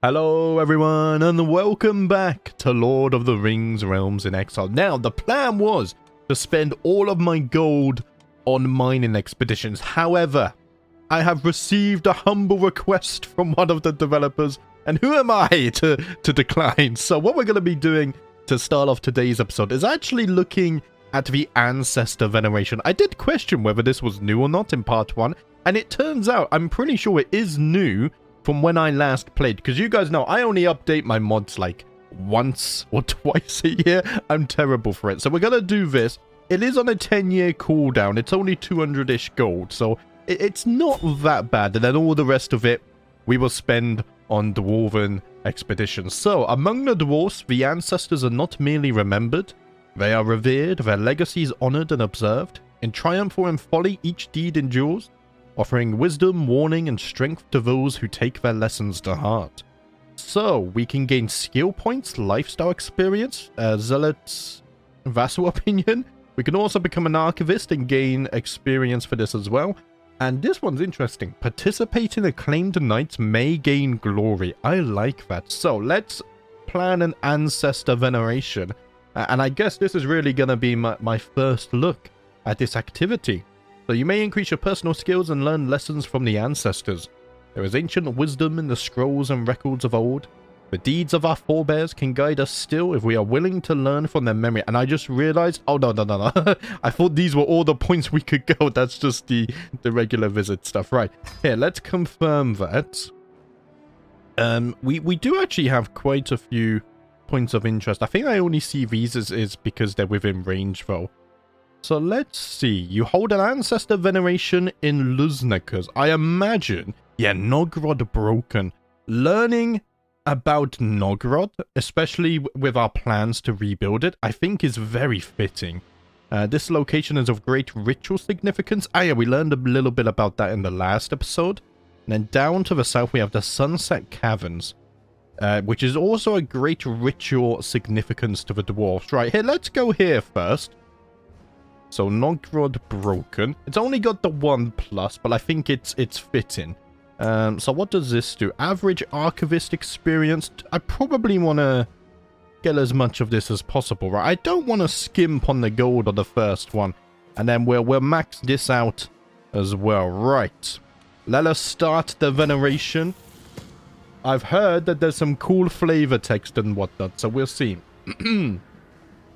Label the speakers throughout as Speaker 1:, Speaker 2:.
Speaker 1: Hello everyone and welcome back to Lord of the Rings Realms in Exile. Now the plan was to spend all of my gold on mining expeditions. However, I have received a humble request from one of the developers, and who am I to decline? So what we're going to be doing to start off today's episode is actually looking at the ancestor veneration. I did question whether this was new or not in part 1, and it turns out I'm pretty sure it is new from when I last played, because you guys know I only update my mods like once or twice a year. I'm terrible for it. So we're gonna do this. It is on a 10-year cooldown. It's only 200-ish gold, so it's not that bad. And then all the rest of it we will spend on dwarven expeditions. So among the dwarves, the ancestors are not merely remembered, they are revered, their legacies honored and observed. In triumph or in folly, each deed endures, offering wisdom, warning, and strength to those who take their lessons to heart. So, we can gain skill points, lifestyle experience, zealot's vassal opinion. We can also become an archivist and gain experience for this as well. And this one's interesting. Participate in acclaimed knights may gain glory. I like that. So, let's plan an ancestor veneration. And I guess this is really going to be my first look at this activity. So you may increase your personal skills and learn lessons from the ancestors. There is ancient wisdom in the scrolls and records of old. The deeds of our forebears can guide us still if we are willing to learn from their memory. And I just realized, oh no. I thought these were all the points we could go. That's just the regular visit stuff. Right, here, let's confirm that. We do actually have quite a few points of interest. I think I only see these as because they're within range though. So let's see. You hold an ancestor veneration in Luznakas. I imagine, yeah, Nogrod broken. Learning about Nogrod, especially with our plans to rebuild it, I think is very fitting. This location is of great ritual significance. Yeah, we learned a little bit about that in the last episode. And then down to the south we have the Sunset Caverns, which is also a great ritual significance to the dwarves. Right, here, let's go here first. So, Nogrod broken. It's only got the 1+, but I think it's fitting. So what does this do? Average archivist experience. I probably want to get as much of this as possible, right? I don't want to skimp on the gold on the first one. And then we'll max this out as well. Right. Let us start the veneration. I've heard that there's some cool flavor text and whatnot, so we'll see.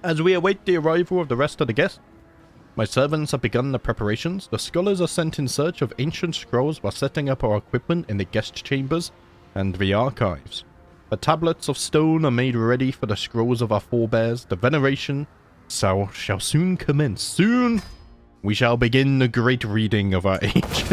Speaker 1: As we await the arrival of the rest of the guests, my servants have begun the preparations. The scholars are sent in search of ancient scrolls while setting up our equipment in the guest chambers and the archives. The tablets of stone are made ready for the scrolls of our forebears. The veneration shall soon commence. Soon we shall begin the great reading of our age.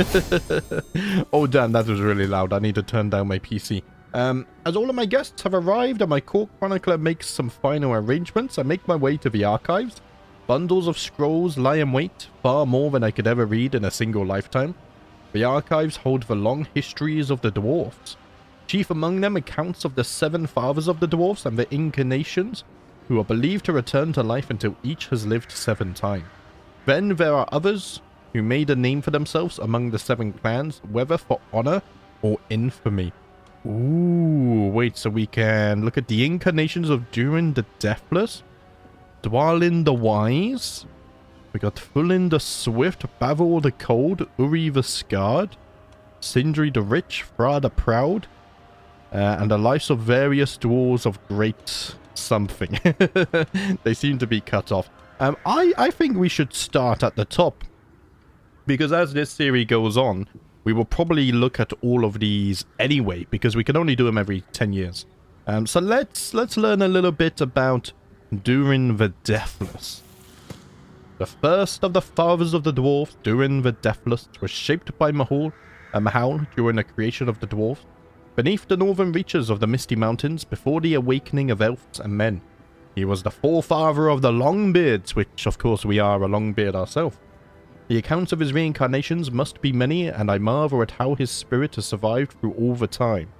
Speaker 1: Oh damn, that was really loud. I need to turn down my PC. As all of my guests have arrived and my court chronicler makes some final arrangements, I make my way to the archives. Bundles of scrolls lie in wait, far more than I could ever read in a single lifetime. The archives hold the long histories of the dwarves. Chief among them accounts of the 7 fathers of the dwarves and the incarnations, who are believed to return to life until each has lived 7 times. Then there are others who made a name for themselves among the 7 clans, whether for honor or infamy. Ooh, wait, so we can look at the incarnations of Durin the Deathless, Dwalin the Wise, we got Fulin the Swift, Bavor the Cold, Uri the Scarred, Sindri the Rich, Fra the Proud, and the lives of various dwarves of great something. They seem to be cut off. I think we should start at the top, because as this series goes on, we will probably look at all of these anyway, because we can only do them every 10 years. So let's learn a little bit about Durin the Deathless. The first of the fathers of the dwarves, Durin the Deathless, was shaped by Mahal during the creation of the dwarves, beneath the northern reaches of the Misty Mountains, before the awakening of elves and men. He was the forefather of the Longbeards, which of course we are a Longbeard ourselves. The accounts of his reincarnations must be many, and I marvel at how his spirit has survived through all the time.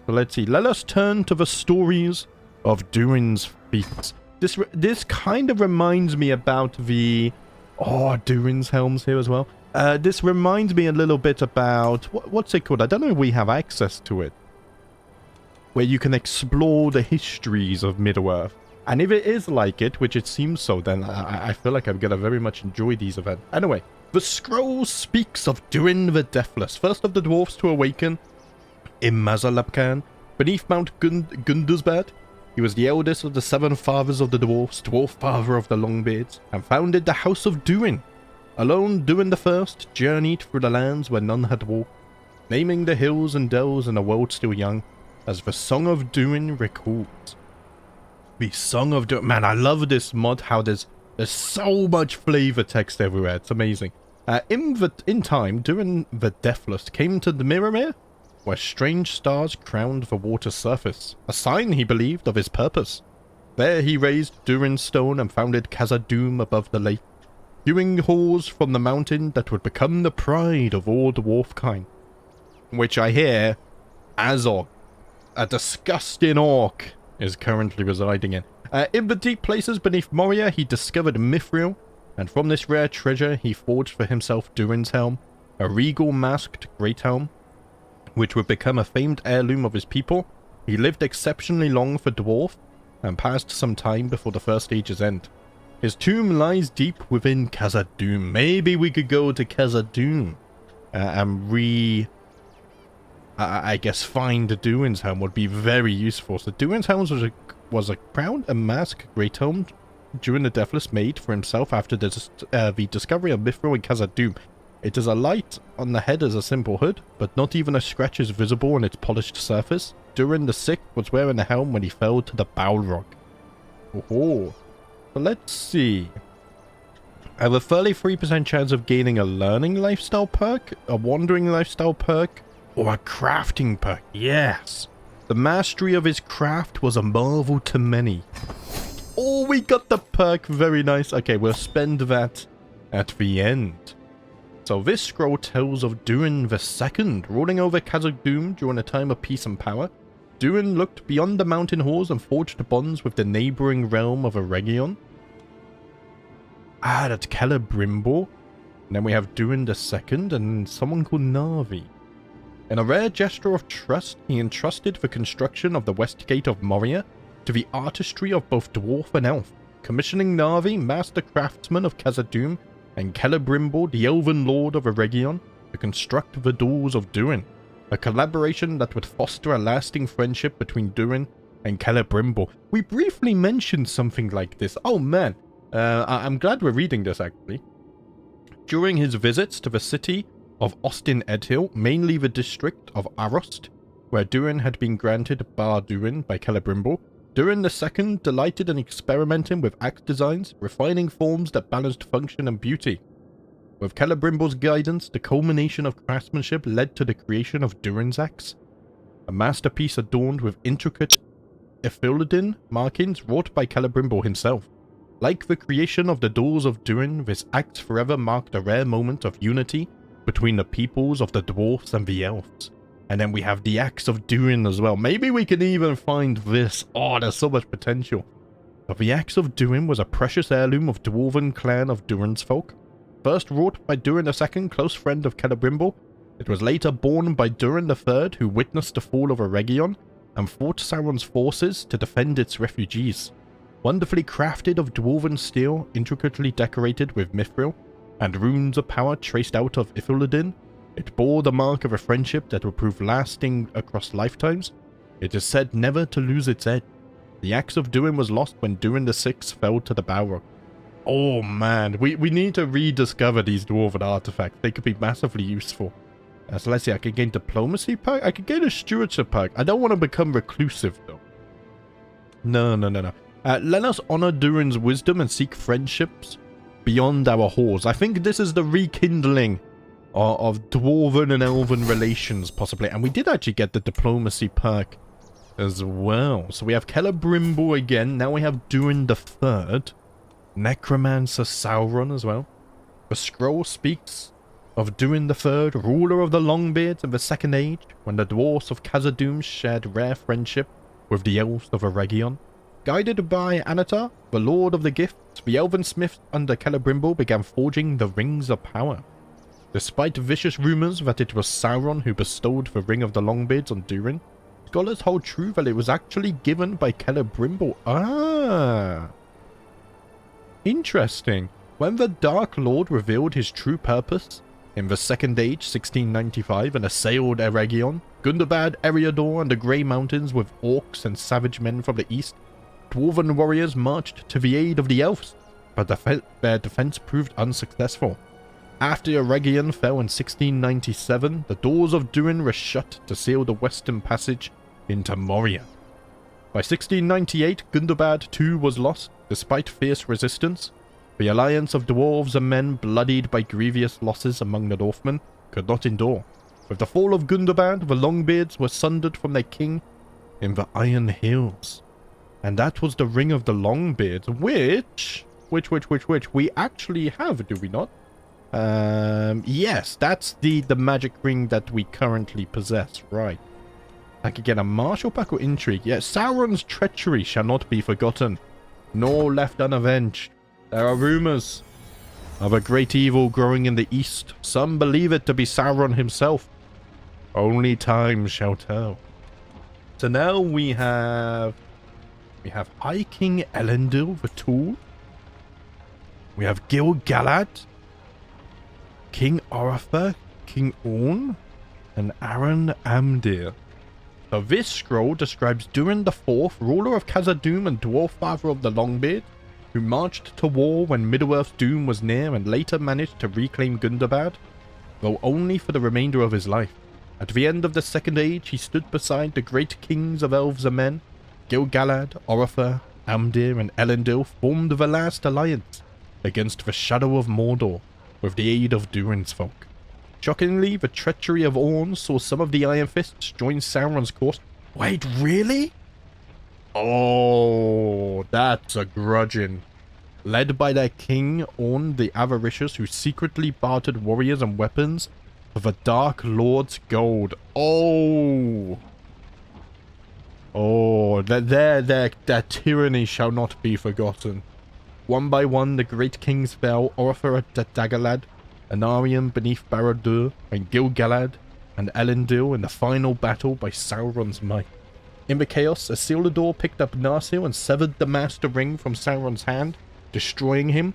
Speaker 1: So let's see, let us turn to the stories of Durin's feats. This kind of reminds me about the... Oh, Durin's helms here as well. This reminds me a little bit about... What's it called? I don't know if we have access to it. where you can explore the histories of Middle-earth. And if it is like it, which it seems so, then I feel like I'm going to very much enjoy these events. Anyway, the scroll speaks of Durin the Deathless, first of the dwarfs to awaken in Mazalabkan, beneath Mount Gunduzbad. He was the eldest of the 7 fathers of the dwarfs, dwarf father of the Longbeards, and founded the House of Durin. Alone, Durin the First journeyed through the lands where none had walked, naming the hills and dells in a world still young, as the Song of Durin records. The Song of Durin. Man, I love this mod, how there's so much flavor text everywhere. It's amazing. In time, Durin the Deathless came to the Mirror, where strange stars crowned the water's surface, a sign, he believed, of his purpose. There he raised Durin's stone and founded Khazad-dûm above the lake, hewing halls from the mountain that would become the pride of all dwarfkind. Which I hear Azog, a disgusting orc, is currently residing in. In the deep places beneath Moria, he discovered Mithril, and from this rare treasure he forged for himself Durin's helm, a regal masked great helm, which would become a famed heirloom of his people. He lived exceptionally long for dwarf, and passed some time before the First Age's end. His tomb lies deep within Khazad-dûm. Maybe we could go to Khazad-dûm and I guess find Durin's helm would be very useful. So Durin's helm was a crown and mask great helm Durin the Deathless made for himself after the discovery of Mithril in Khazad-dûm. It is a light on the head as a simple hood, but not even a scratch is visible on its polished surface. Durin the Sixth was wearing the helm when he fell to the Balrog. Oh, so let's see. I have a 33% chance of gaining a learning lifestyle perk, a wandering lifestyle perk, or a crafting perk. Yes! The mastery of his craft was a marvel to many. Oh, we got the perk. Very nice. Okay, we'll spend that at the end. So this scroll tells of Durin II, ruling over Khazad-dûm during a time of peace and power. Durin looked beyond the mountain halls and forged bonds with the neighboring realm of Eregion. Ah, that's Celebrimbor. And then we have Durin II and someone called Na'vi. In a rare gesture of trust, he entrusted the construction of the West Gate of Moria to the artistry of both dwarf and elf, commissioning Na'vi, master craftsman of Khazad-dûm, and Celebrimbor, the elven lord of Eregion, to construct the doors of Durin, a collaboration that would foster a lasting friendship between Durin and Celebrimbor. We briefly mentioned something like this. Oh man, I'm glad we're reading this actually. During his visits to the city of Ostin Edhill, mainly the district of Arost, where Durin had been granted Bar Durin by Celebrimbor, Durin II delighted in experimenting with axe designs, refining forms that balanced function and beauty. With Celebrimbor's guidance, the culmination of craftsmanship led to the creation of Durin's axe, a masterpiece adorned with intricate Ephilidin markings wrought by Celebrimbor himself. Like the creation of the doors of Durin, this axe forever marked a rare moment of unity between the peoples of the dwarfs and the elves. And then we have the Axe of Durin as well. Maybe we can even find this. Oh, there's so much potential. But the Axe of Durin was a precious heirloom of dwarven clan of Durin's folk. First wrought by Durin II, close friend of Celebrimbor, it was later borne by Durin III, who witnessed the fall of Eregion and fought Sauron's forces to defend its refugees. Wonderfully crafted of dwarven steel, intricately decorated with mithril, and runes of power traced out of Ephilidin, it bore the mark of a friendship that would prove lasting across lifetimes. It is said never to lose its edge. The Axe of Durin was lost when Durin VI fell to the Balrog. Oh man, we need to rediscover these dwarven artifacts. They could be massively useful. So let's see, I can gain diplomacy perk. I can gain a stewardship perk. I don't want to become reclusive though. No. Let us honor Durin's wisdom and seek friendships beyond our halls. I think this is the rekindling of dwarven and elven relations, possibly. And we did actually get the diplomacy perk as well. So we have Celebrimbor again. Now we have Durin III. Necromancer Sauron as well. The scroll speaks of Durin III, ruler of the Longbeards in the Second Age, when the dwarfs of Khazad-dûm shared rare friendship with the elves of Eregion. Guided by Anatar, the Lord of the Gifts, the elven smiths under Celebrimbor began forging the Rings of Power. Despite vicious rumors that it was Sauron who bestowed the Ring of the Longbeards on Durin, scholars hold true that it was actually given by Celebrimbor. Ah. Interesting. When the Dark Lord revealed his true purpose in the Second Age, 1695, and assailed Eregion, Gundabad, Eriador, and the Grey Mountains with orcs and savage men from the east, dwarven warriors marched to the aid of the elves, but their defense proved unsuccessful. After Eregion fell in 1697, the doors of Durin were shut to seal the western passage into Moria. By 1698, Gundabad too was lost, despite fierce resistance. The alliance of dwarves and men, bloodied by grievous losses among the Northmen, could not endure. With the fall of Gundabad, the Longbeards were sundered from their king in the Iron Hills. And that was the Ring of the Longbeards, which we actually have, do we not? Yes, that's the magic ring that we currently possess, right. I could get a martial pack or intrigue. Yes, Sauron's treachery shall not be forgotten, nor left unavenged. There are rumors of a great evil growing in the east. Some believe it to be Sauron himself. Only time shall tell. So now we have High King Elendil the Tall. We have Gil-galad, King Orather, King Orn, and Aaron Amdir. So this scroll describes Durin IV, ruler of Khazad-dûm and dwarf father of the Longbeard, who marched to war when Middle-earth's doom was near and later managed to reclaim Gundabad, though only for the remainder of his life. At the end of the Second Age, he stood beside the great kings of elves and men. Gil-galad, Orather, Amdir, and Elendil formed the last alliance against the shadow of Mordor, with the aid of Durin's folk. Shockingly, the treachery of Orn saw some of the Iron Fists join Sauron's course. Wait, really? Oh, that's a grudging. Led by their king, Orn the Avaricious, who secretly bartered warriors and weapons for the Dark Lord's gold. Oh. Oh, their tyranny shall not be forgotten. One by one, the great kings fell, Orather at Dagorlad, Anarion beneath Barad-dûr, and Gil-galad and Elendil in the final battle by Sauron's might. In the chaos, Isildur picked up Narsil and severed the Master Ring from Sauron's hand, destroying him.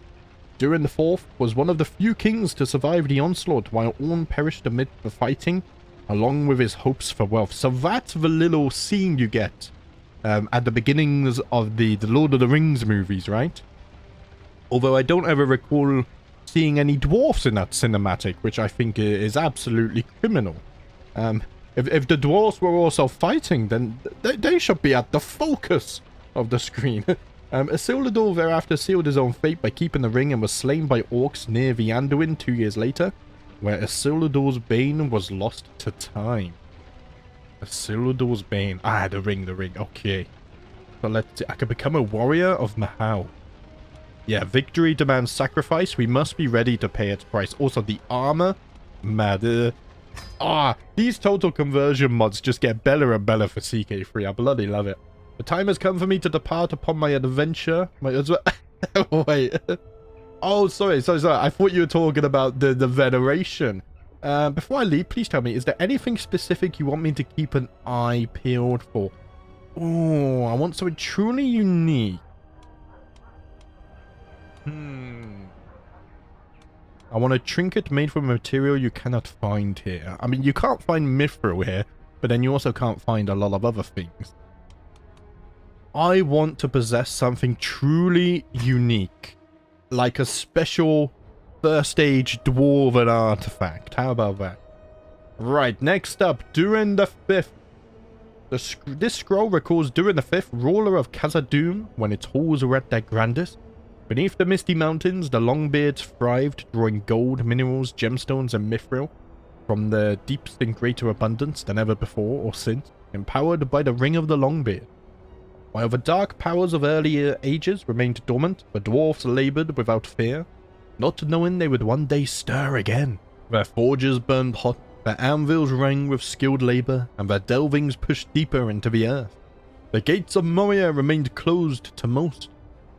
Speaker 1: Durin IV was one of the few kings to survive the onslaught, while Orn perished amid the fighting, along with his hopes for wealth. So that's the little scene you get at the beginnings of the Lord of the Rings movies, right? Although I don't ever recall seeing any dwarfs in that cinematic, which I think is absolutely criminal. If the dwarves were also fighting, then they should be at the focus of the screen. Isildur thereafter sealed his own fate by keeping the ring and was slain by orcs near the Anduin 2 years later, where Isildur's bane was lost to time. Isildur's bane. Ah, the ring, okay. So let's see. I could become a warrior of Mahau. Yeah, victory demands sacrifice. We must be ready to pay its price. Also, the armor. Mad. These total conversion mods just get better and better for CK3. I bloody love it. The time has come for me to depart upon my adventure. Wait. Oh, sorry. I thought you were talking about the veneration. Before I leave, please tell me, is there anything specific you want me to keep an eye peeled for? Oh, I want something truly unique. I want a trinket made from a material you cannot find here. I mean, you can't find mithril here, but then you also can't find a lot of other things. I want to possess something truly unique, like a special first age dwarven artifact. How about that? Right, next up, Durin V. This scroll records Durin V, ruler of Khazad-dûm, when its halls were at their grandest. Beneath the misty mountains, the Longbeards thrived, drawing gold, minerals, gemstones, and mithril from the deepest and greater abundance than ever before or since, empowered by the Ring of the Longbeard. While the dark powers of earlier ages remained dormant, the dwarfs labored without fear, not knowing they would one day stir again. Their forges burned hot, their anvils rang with skilled labor, and their delvings pushed deeper into the earth. The gates of Moria remained closed to most,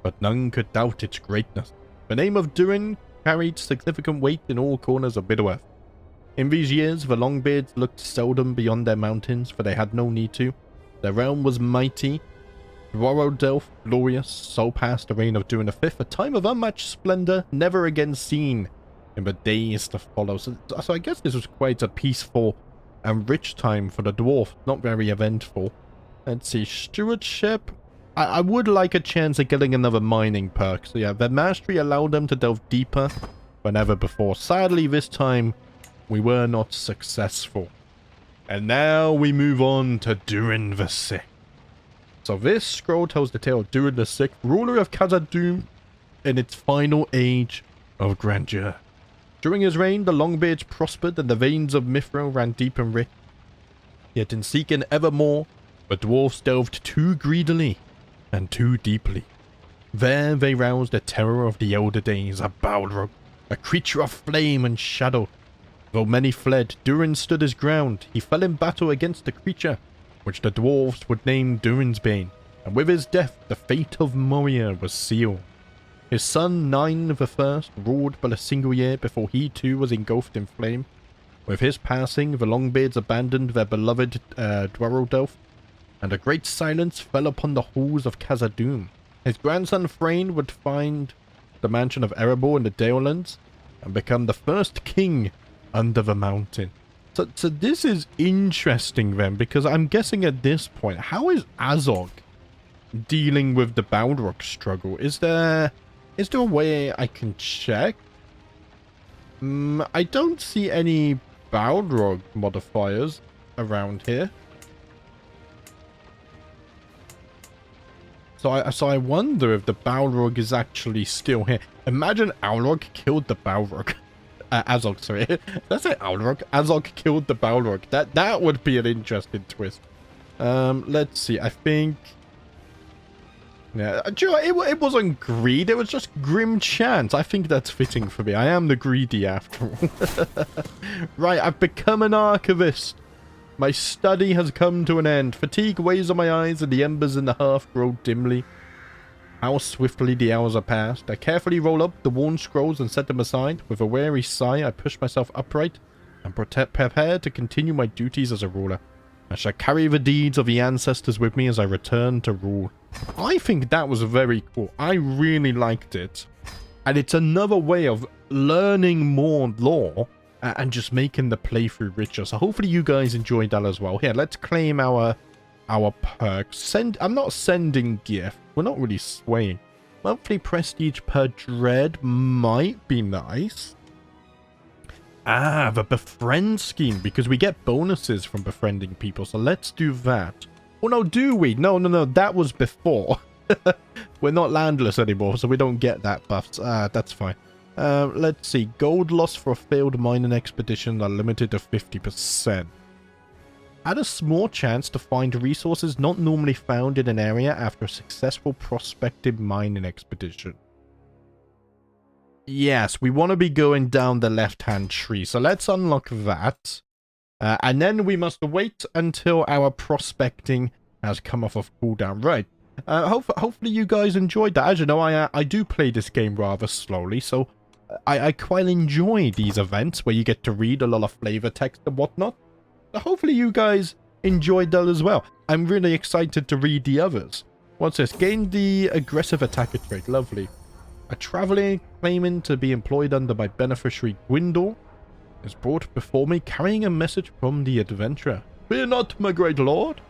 Speaker 1: but none could doubt its greatness. The name of Durin carried significant weight in all corners of Middle-earth. In these years, the Longbeards looked seldom beyond their mountains, for they had no need to. The realm was mighty, Dwarves glorious, so past the reign of Durin V, a time of unmatched splendor, never again seen in the days to follow. So I guess this was quite a peaceful and rich time for the dwarf, not very eventful. Let's see, stewardship. I would like a chance at getting another mining perk. So yeah, their mastery allowed them to delve deeper than ever before. Sadly, this time, we were not successful. And now we move on to Durin VI. So this scroll tells the tale of Durin VI, ruler of Khazad-dûm, in its final age of grandeur. During his reign, the Longbeards prospered and the veins of Mithril ran deep and rich. Yet in seeking ever more, the dwarfs delved too greedily and too deeply. There they roused the terror of the elder days, a Balrog, a creature of flame and shadow. Though many fled, Durin stood his ground. He fell in battle against the creature, which the dwarves would name Durin's Bane, and with his death the fate of Moria was sealed. His son Nine I ruled but a single year before he too was engulfed in flame. With his passing, the Longbeards abandoned their beloved Dwarrowdelf, and a great silence fell upon the halls of Khazad-dûm. His grandson Thrain would find the mansion of Erebor in the Dalelands, and become the first king under the mountain. So this is interesting then, because I'm guessing at this point, how is Azog dealing with the Balrog struggle? Is there a way I can check? I don't see any Balrog modifiers around here. So I wonder if the Balrog is actually still here. Imagine Balrog killed the Balrog. Azog, sorry. Did I say Balrog? Azog killed the Balrog. That would be an interesting twist. Let's see. I think... Yeah, do you know, it wasn't greed. It was just grim chance. I think that's fitting for me. I am the greedy after all. Right, I've become an archivist. My study has come to an end. Fatigue weighs on my eyes and the embers in the hearth grow dimly. How swiftly the hours are passed. I carefully roll up the worn scrolls and set them aside. With a weary sigh, I push myself upright and prepare to continue my duties as a ruler. I shall carry the deeds of the ancestors with me as I return to rule. I think that was very cool. I really liked it. And it's another way of learning more lore and just making the playthrough richer. So hopefully you guys enjoyed that as well. Here, let's claim our perks. I'm not sending gift. We're not really swaying. Monthly prestige per dread might be nice. Ah, the befriend scheme, because we get bonuses from befriending people. So let's do that. Oh no, do we? No, that was before. We're not landless anymore, so we don't get that buffs. That's fine. Let's see. Gold loss for a failed mining expedition are limited to 50%. Add a small chance to find resources not normally found in an area after a successful prospective mining expedition. Yes, we want to be going down the left-hand tree, so let's unlock that. And then we must wait until our prospecting has come off of cooldown. Right. Hopefully you guys enjoyed that. As you know, I do play this game rather slowly, so I quite enjoy these events where you get to read a lot of flavor text and whatnot. So hopefully you guys enjoyed that as well. I'm really excited to read the others. What's this? Gain the aggressive attacker trait. Lovely. A traveler claiming to be employed under my beneficiary Gwindor is brought before me carrying a message from the adventurer. Fear not, my great lord,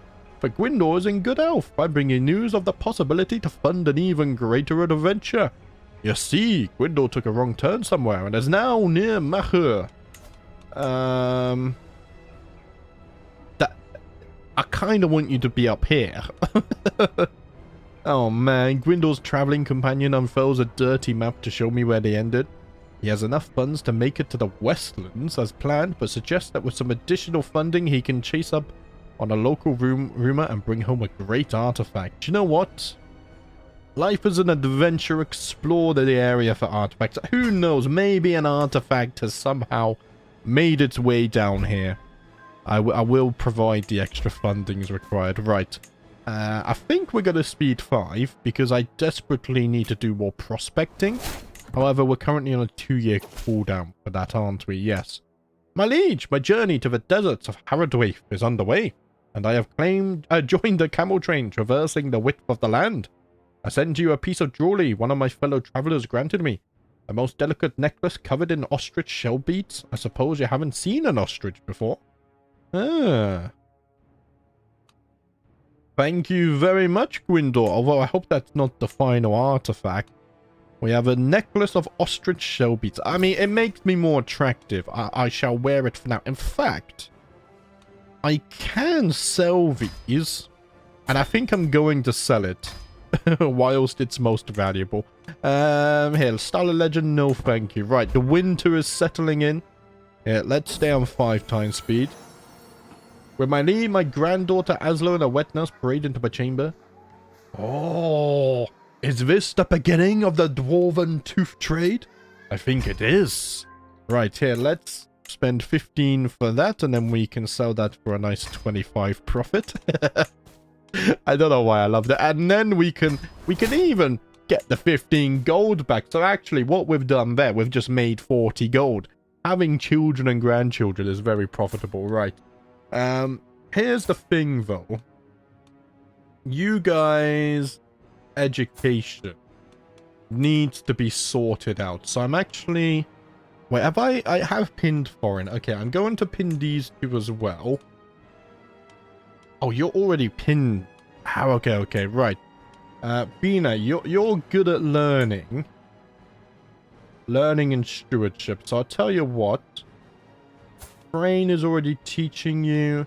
Speaker 1: for Gwindor is in good health. I bring you news of the possibility to fund an even greater adventure. You see, Gwindor took a wrong turn somewhere and is now near Mahur. I kind of want you to be up here. Oh man, Gwindor's traveling companion unfurls a dirty map to show me where they ended. He has enough funds to make it to the Westlands as planned, but suggests that with some additional funding he can chase up on a local rumor and bring home a great artifact. Do you know what? Life as an adventure, explore the area for artifacts. Who knows, maybe an artifact has somehow made its way down here. I will provide the extra fundings required. Right. I think we're going to speed 5 because I desperately need to do more prospecting. However, we're currently on a 2-year cooldown for that, aren't we? Yes. My liege, my journey to the deserts of Haradwaith is underway. and I have joined the camel train traversing the width of the land. I send you a piece of jewelry one of my fellow travelers granted me. A most delicate necklace covered in ostrich shell beads. I suppose you haven't seen an ostrich before. Ah. Thank you very much, Gwindor. Although I hope that's not the final artifact. We have a necklace of ostrich shell beads. I mean, it makes me more attractive. I shall wear it for now. In fact, I can sell these. And I think I'm going to sell it. Whilst it's most valuable. Here, Starlight Legend, no thank you. Right, the winter is settling in. Yeah, let's stay on 5 times speed. With my leave, my granddaughter Aslo and a wet nurse parade into my chamber. Oh, is this the beginning of the dwarven tooth trade? I think it is. Right, here, let's spend 15 for that, and then we can sell that for a nice 25 profit. I don't know why I love that. And then we can even get the 15 gold back. So actually, what we've done there, we've just made 40 gold. Having children and grandchildren is very profitable, right? Here's the thing, though. You guys' education needs to be sorted out. So I'm actually... Wait, I have pinned foreign. Okay, I'm going to pin these two as well. Oh, you're already pinned. Oh, okay, right. Bina, you're good at learning. Learning and stewardship. So I'll tell you what. Brain is already teaching you.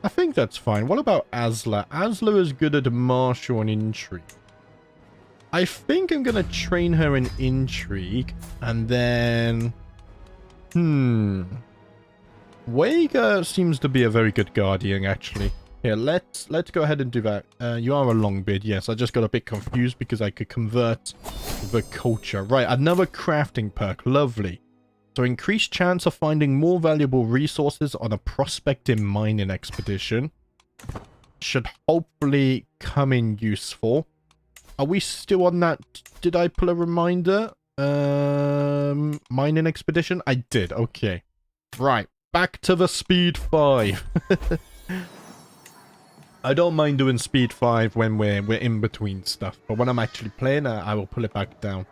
Speaker 1: I think that's fine. What about Asla? Asla is good at martial and intrigue. I think I'm going to train her in intrigue. And then... Vega seems to be a very good guardian, actually. Here, let's go ahead and do that. You are a Longbeard, yes. I just got a bit confused because I could convert the culture. Right, another crafting perk. Lovely. So increased chance of finding more valuable resources on a prospecting mining expedition. Should hopefully come in useful. Are we still on that? Did I pull a reminder? Mining expedition? I did, okay. Right, back to the speed 5. I don't mind doing speed 5 when we're in between stuff, but when I'm actually playing, I will pull it back down.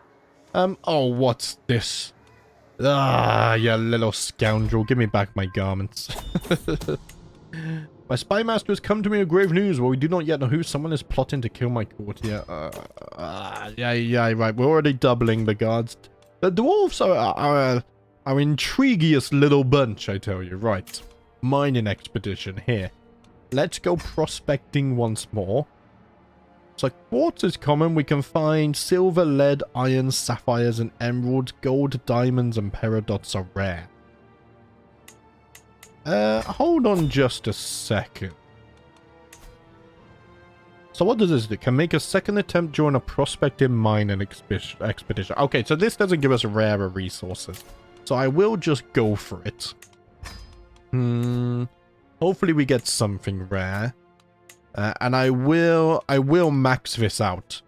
Speaker 1: Oh, what's this? Ah, you little scoundrel. Give me back my garments. My spy master has come to me with grave news. Well, we do not yet know who. Someone is plotting to kill my courtier. Yeah, right. We're already doubling the guards. The dwarves are intriguious little bunch, I tell you. Right. Mining expedition here. Let's go prospecting once more. So quartz is common. We can find silver, lead, iron, sapphires, and emeralds. Gold, diamonds, and peridots are rare. Hold on just a second. So what does this do? Can make a second attempt during a prospecting mining expedition. Okay, so this doesn't give us rarer resources. So I will just go for it. Hopefully we get something rare. And I will max this out.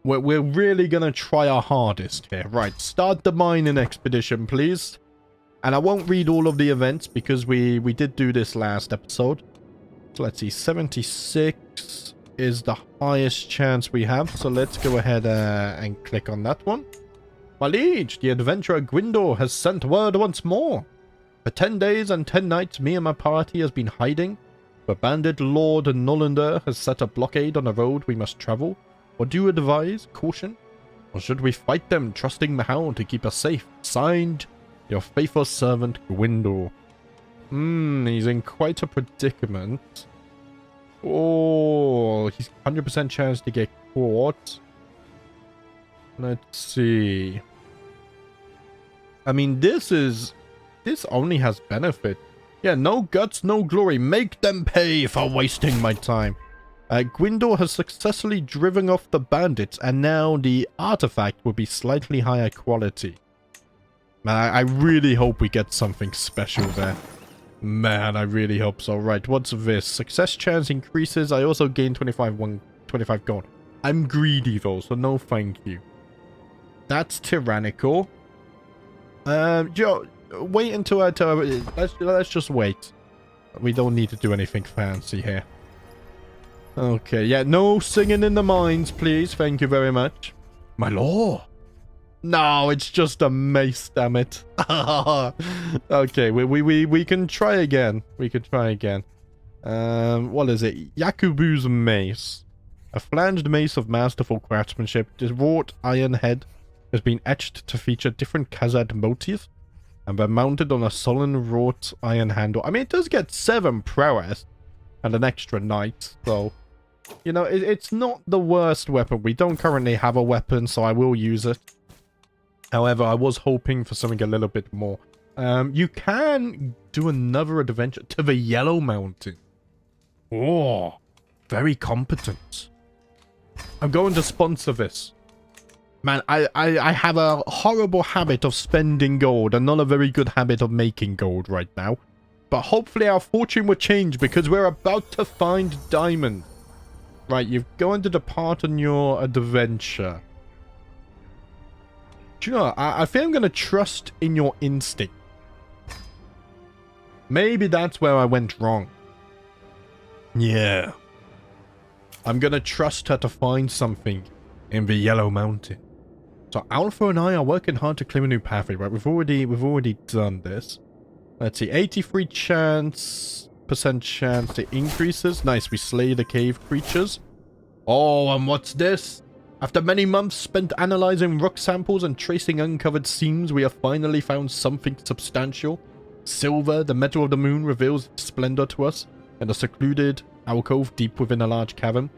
Speaker 1: We're really going to try our hardest here. Right, start the mining expedition, please. And I won't read all of the events because we did do this last episode. So let's see, 76 is the highest chance we have. So let's go ahead and click on that one. My liege, the adventurer Gwindor has sent word once more. For 10 days and 10 nights, me and my party has been hiding. The bandit Lord Nolander has set a blockade on the road we must travel. What do you advise? Caution? Or should we fight them, trusting the hound to keep us safe? Signed, your faithful servant Gwindor. He's in quite a predicament. Oh, he's 100% chance to get caught. Let's see. I mean, this only has benefit. Yeah, no guts, no glory. Make them pay for wasting my time. Gwindor has successfully driven off the bandits, and now the artifact will be slightly higher quality. Man, I really hope we get something special there. Man, I really hope so. Right, what's this? Success chance increases. I also gain 25 gold. I'm greedy though, so no thank you. That's tyrannical. Joe, wait until I tell... Let's just wait. We don't need to do anything fancy here. Okay, yeah, no singing in the mines, please. Thank you very much. My lord. No, it's just a mace, damn it. Okay, we can try again. We could try again. What is it? Yakubu's mace. A flanged mace of masterful craftsmanship. This wrought iron head has been etched to feature different Khazad motifs and they're mounted on a solid wrought iron handle. I mean, it does get 7 prowess and an extra knight, so, you know, it's not the worst weapon. We don't currently have a weapon, so I will use it. However, I was hoping for something a little bit more. You can do another adventure to the Yellow Mountain. Oh, very competent. I'm going to sponsor this. Man, I have a horrible habit of spending gold and not a very good habit of making gold right now. But hopefully our fortune will change because we're about to find diamond. Right, you're going to depart on your adventure. Do you know, I think I'm going to trust in your instinct. Maybe that's where I went wrong. Yeah. I'm going to trust her to find something in the Yellow Mountain. So Alpha and I are working hard to clear a new pathway, right? We've already done this. Let's see, 83% chance it increases. Nice, we slay the cave creatures. Oh, and what's this? After many months spent analyzing rock samples and tracing uncovered seams, we have finally found something substantial. Silver, the metal of the moon, reveals its splendor to us in a secluded alcove deep within a large cavern.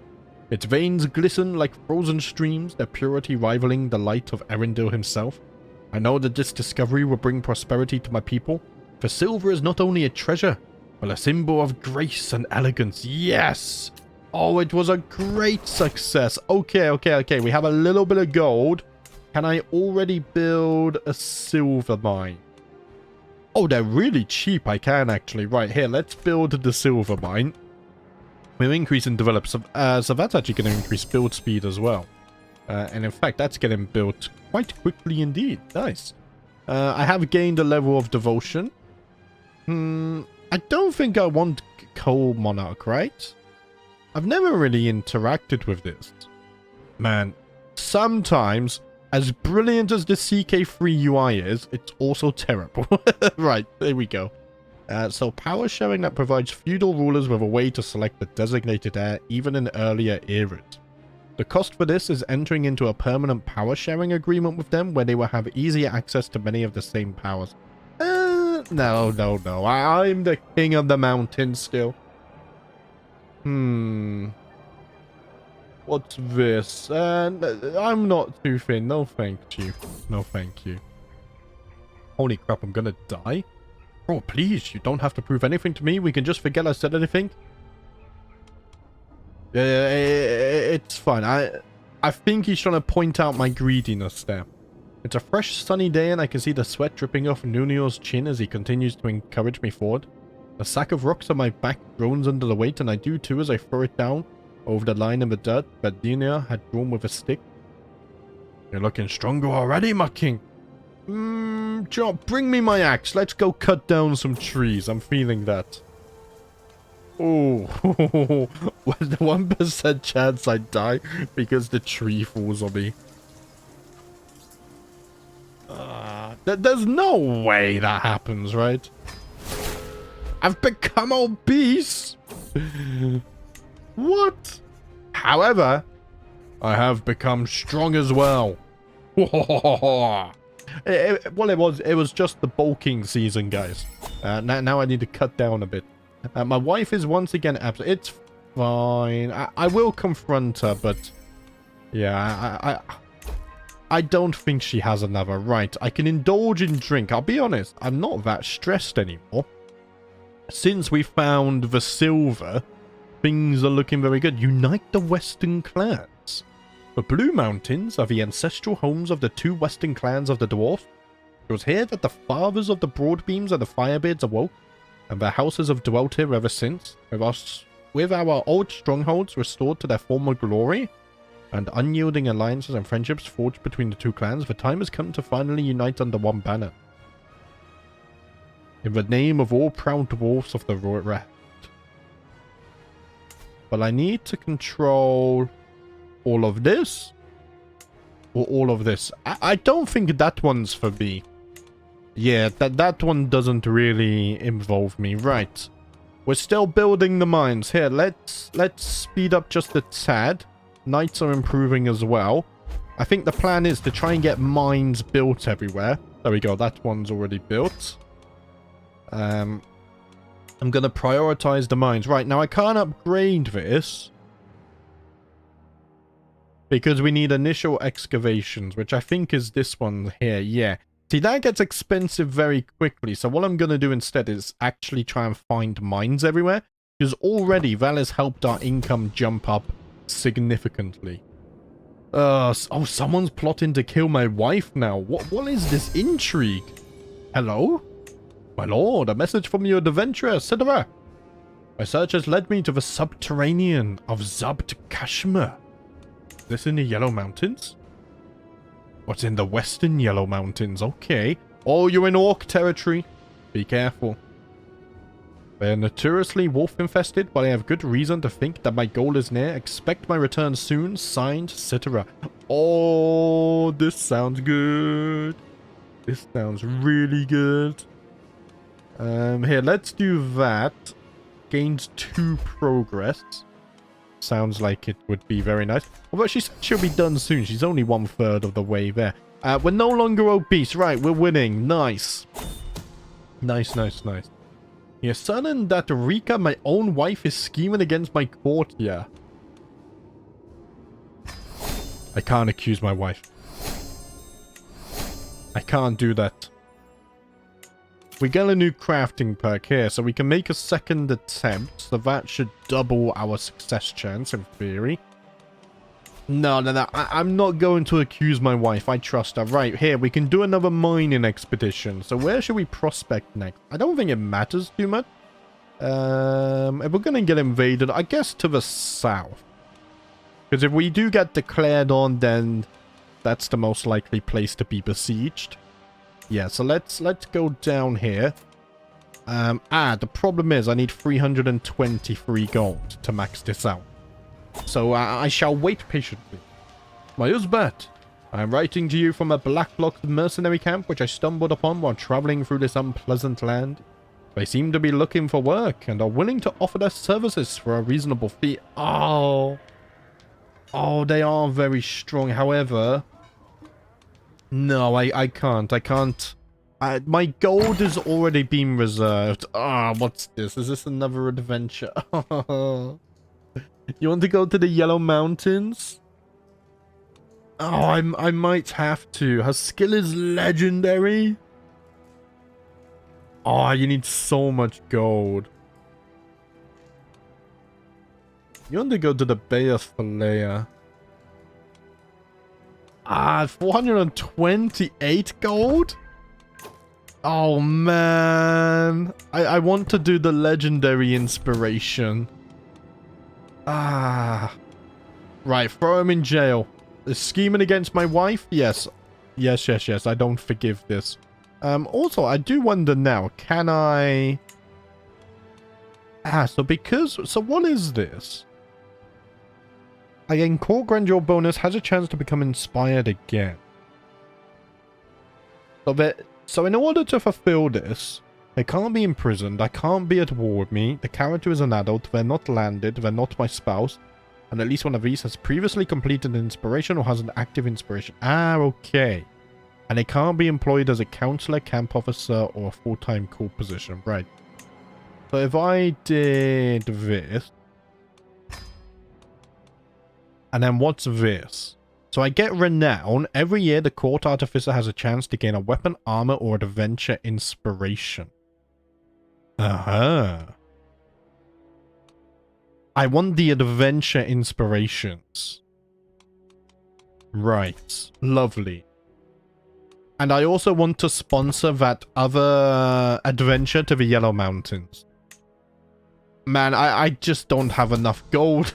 Speaker 1: Its veins glisten like frozen streams, their purity rivaling the light of Erendil himself. I know that this discovery will bring prosperity to my people, for silver is not only a treasure, but a symbol of grace and elegance. Yes! Oh, it was a great success. Okay. We have a little bit of gold. Can I already build a silver mine? Oh, they're really cheap. I can actually. Right, here, let's build the silver mine. We're increasing develop. So that's actually going to increase build speed as well. And in fact, that's getting built quite quickly indeed. Nice. I have gained a level of devotion. I don't think I want Coal Monarch, right? I've never really interacted with this. Man, sometimes, as brilliant as the CK3 UI is, it's also terrible. Right, there we go. So power sharing that provides feudal rulers with a way to select the designated heir even in earlier eras. The cost for this is entering into a permanent power sharing agreement with them where they will have easier access to many of the same powers. No. I'm the king of the mountain still. What's this? I'm not too thin. No, thank you. No, thank you. Holy crap, I'm gonna die? Oh, please, you don't have to prove anything to me. We can just forget I said anything. It's fine. I think he's trying to point out my greediness there. It's a fresh, sunny day, and I can see the sweat dripping off Nunio's chin as he continues to encourage me forward. A sack of rocks on my back groans under the weight, and I do too as I throw it down over the line in the dirt that Nunia had drawn with a stick. You're looking stronger already, my king. John, bring me my axe. Let's go cut down some trees. I'm feeling that. Oh, 1% chance I die because the tree falls on me. There's no way that happens, right? I've become obese. What? However, I have become strong as well. Well, it was just the bulking season, guys. Now I need to cut down a bit. My wife is once again absent. It's fine. I will confront her, but yeah, I don't think she has another. Right, I can indulge in drink. I'll be honest, I'm not that stressed anymore. Since we found the silver, things are looking very good. Unite the Western clans. The Blue Mountains are the ancestral homes of the 2 western clans of the Dwarves. It was here that the fathers of the Broadbeams and the Firebeards awoke, and their houses have dwelt here ever since, with our old strongholds restored to their former glory, and unyielding alliances and friendships forged between the 2 clans. The time has come to finally unite under one banner. In the name of all proud dwarfs of the Royal Rat. But I need to control all of this. Or all of this. I don't think that one's for me. Yeah, that one doesn't really involve me. Right. We're still building the mines. Here, let's speed up just a tad. Knights are improving as well. I think the plan is to try and get mines built everywhere. There we go. That one's already built. I'm going to prioritize the mines. Right, now I can't upgrade this. Because we need initial excavations, which I think is this one here. Yeah. See, that gets expensive very quickly. So what I'm going to do instead is actually try and find mines everywhere. Because already that has helped our income jump up significantly. Oh, someone's plotting to kill my wife now. What is this intrigue? Hello? My lord, a message from your adventurer, Sidra. My search has led me to the subterranean of Zabt Kashmir. Is this in the Yellow Mountains? What's in the western Yellow Mountains? Okay. Oh, you're in orc territory. Be careful. They are notoriously wolf-infested, but I have good reason to think that my goal is near. Expect my return soon. Signed, Citera. Oh, this sounds good. This sounds really good. Here, let's do that. Gains 2 progress. Sounds like it would be very nice. Although she said she'll be done soon. She's only 1/3 of the way there. We're no longer obese. Right, we're winning. Nice. Nice. You're certain that Rika, my own wife, is scheming against my courtier. I can't accuse my wife. I can't do that. We get a new crafting perk here, so we can make a second attempt. So that should double our success chance, in theory. No. I'm not going to accuse my wife. I trust her. Right, here, we can do another mining expedition. So where should we prospect next? I don't think it matters too much. If we're going to get invaded, I guess to the south. Because if we do get declared on, then that's the most likely place to be besieged. Yeah, so let's go down here. The problem is I need 323 gold to max this out. So I shall wait patiently. My Uzbat, I am writing to you from a black-blocked mercenary camp which I stumbled upon while traveling through this unpleasant land. They seem to be looking for work and are willing to offer their services for a reasonable fee. Oh, they are very strong. However, no, I can't. My gold has already been reserved. What's this? Is this another adventure? You want to go to the Yellow Mountains? Oh, I might have to. Her skill is legendary. Oh, you need so much gold. You want to go to the Bay of Falea. 428 gold? Oh, man. I want to do the legendary inspiration. Right, throw him in jail. Is scheming against my wife? Yes. Yes. I don't forgive this. Also, I do wonder now, can I... so what is this? Again, core grandeur bonus has a chance to become inspired again. So in order to fulfill this, they can't be imprisoned, I can't be at war with me, the character is an adult, they're not landed, they're not my spouse, and at least one of these has previously completed an inspiration or has an active inspiration. Okay. And they can't be employed as a counselor, camp officer, or a full-time core position. Right. So if I did this... And then what's this? So I get renown. Every year, the court artificer has a chance to gain a weapon, armor, or adventure inspiration. I want the adventure inspirations. Right. Lovely. And I also want to sponsor that other adventure to the Yellow Mountains. Man, I just don't have enough gold.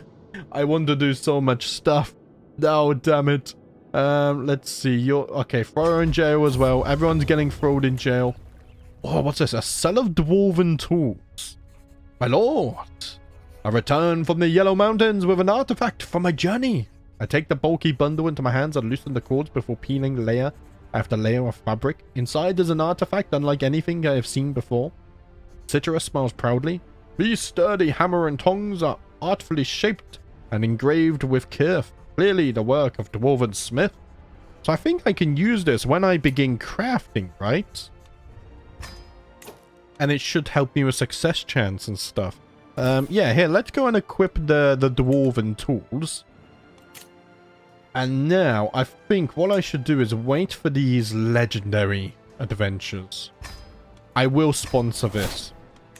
Speaker 1: I want to do so much stuff. No, damn it. Let's see. Okay, throw her in jail as well. Everyone's getting thrown in jail. Oh, what's this? A cell of dwarven tools. My lord. I return from the Yellow Mountains with an artifact from my journey. I take the bulky bundle into my hands and loosen the cords before peeling layer after layer of fabric. Inside is an artifact unlike anything I have seen before. Citrus smiles proudly. These sturdy hammer and tongs are artfully shaped and engraved with care. Clearly the work of dwarven smith. So I think I can use this when I begin crafting, right? And it should help me with success chance and stuff. Yeah, here, let's go and equip the dwarven tools. And now, I think what I should do is wait for these legendary adventures. I will sponsor this.